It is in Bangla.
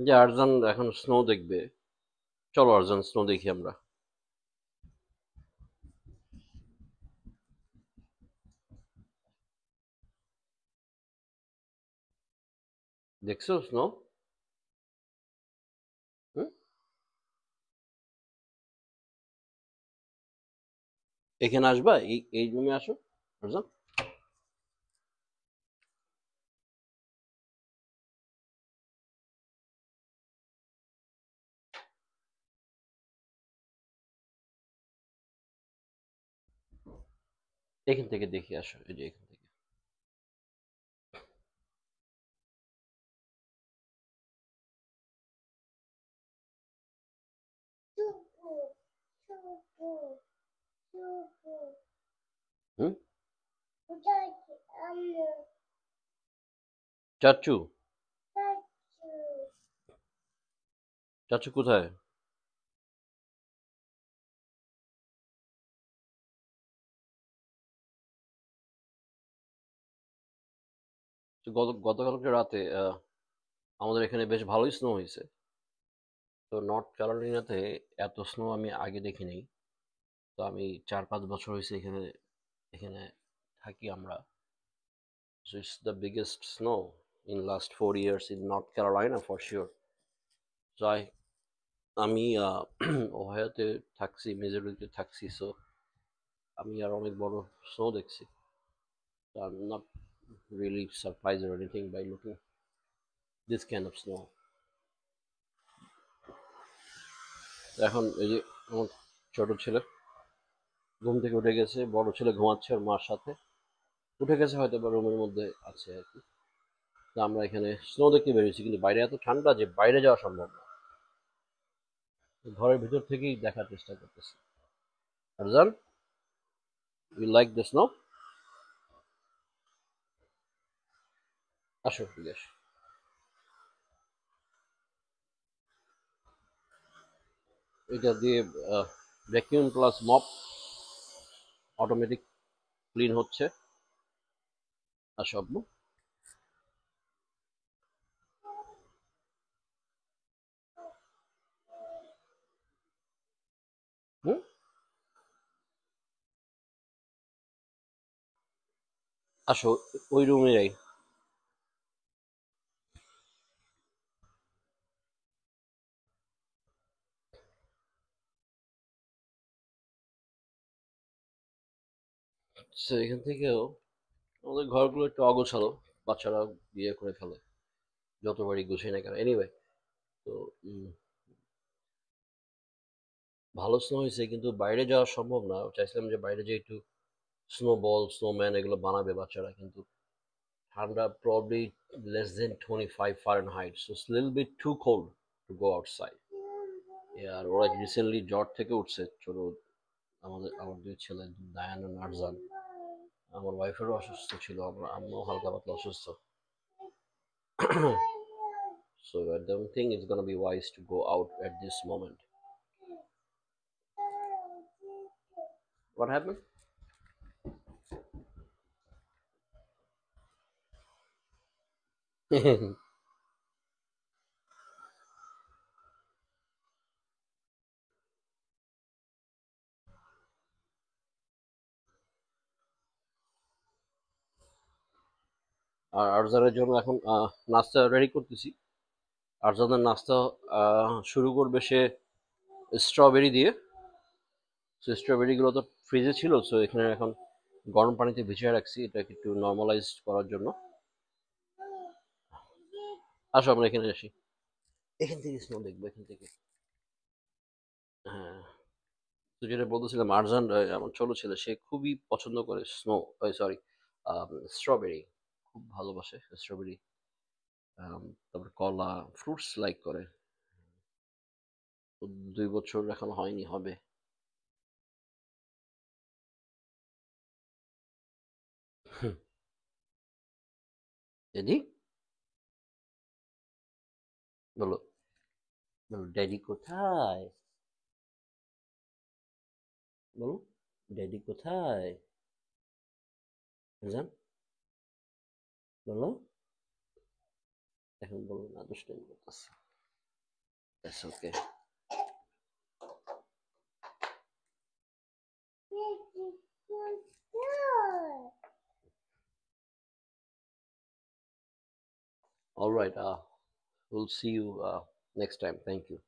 যে আরজান এখন স্নো দেখবে। চলো আরজান স্নো দেখি আমরা। দেখছো স্নো? হুম, এখানে আসবা, এই রুমে আসো আরজান। এখান থেকে দেখি, আসো, এই যে এখান থেকে। হুম, চাচু, চাচু কোথায়? তো গতকালকে রাতে আমাদের এখানে বেশ ভালোই স্নো হয়েছে। তো নর্থ ক্যারোলিনাতে এত স্নো আমি আগে দেখিনি। তো আমি 4-5 বছর হয়েছে এখানে, এখানে থাকি আমরা। So it's the biggest snow in last 4 years in North Carolina for sure. So আমি ওহাইওতে থাকছি, মিজোরিতে থাকছি, সো আমি আর অনেক বড় স্নো দেখছি। So I'm not really surprised or anything by looking this kind of snow. এখন এই যে আমার ছোট ছেলে ঘুম থেকে উঠে গেছে, বড় ছেলে ঘুমাচ্ছে ওর মার সাথে, উঠে গেছে হয়তো বা রুমের মধ্যে আছে আর কি। তো আমরা এখানে স্নো দেখতে বেরিয়েছি, কিন্তু বাইরে এত ঠান্ডা যে বাইরে যাওয়া সম্ভব না। ঘরের ভিতর থেকেই দেখার চেষ্টা করতেছি। Arjan, you like the snow? আসো, ঠিক আছে। এটা দিয়ে vacuum plus mop automatic clean হচ্ছে। আসো আব্বু। হুম, আসো, ওই রুমে যাই। So, এখান থেকেও আমাদের ঘরগুলো একটু অগোছালো, বাচ্চারা বিয়ে করে ফেলে যতবারই গুছিয়ে না কেন। এনিওয়ে, তো ভালো স্নো হয়েছে, কিন্তু বাইরে যাওয়া সম্ভব না। চাইছিলাম যে বাইরে যে একটু স্নো বল, স্নোম্যান এগুলো বানাবে বাচ্চারা, কিন্তু ঠান্ডা probably less than 25 Fahrenheit, so it's a little bit too cold to go outside. আর ওরা রিসেন্টলি জ্বর থেকে উঠছে, ছোট আমার দুই ছেলে, দায়ান আর নারজান। আমার ওয়াইফেরও অসুস্থ ছিল, আমার আম্মু হালকা পাতলা অসুস্থ। So I don't think it's gonna be wise to go out at this moment. What happened? আর আরজানের জন্য এখন নাস্তা রেডি করতেছি। আরজানের নাস্তা শুরু করবে সে স্ট্রবেরি দিয়ে। সো স্ট্রবেরিগুলো তো ফ্রিজে ছিল, সো এখানে এখন গরম পানিতে ভিজিয়ে রাখছি এটাকে একটু নর্মালাইজ করার জন্য। আসো আমরা এখানে আসি, এখান থেকে স্নো দেখবো, এখান থেকে। হ্যাঁ, তো যেটা বলতেছিলাম, আরজান আমার ছোট ছেলে, সে খুবই পছন্দ করে স্নো, সরি, স্ট্রবেরি, খুব ভালোবাসে স্ট্রবেরি। তারপর কলা, ফ্রুটস লাইক করে। তো 2 বছর এখন হয়নি, হবে। ড্যাডি, বলো, বলো ড্যাডি কোথায়, বলো ড্যাডি কোথায়। জান, বলো, এখন বলো না, দুষ্টামি করতেছে। That's okay. All right. We'll see you next time. Thank you.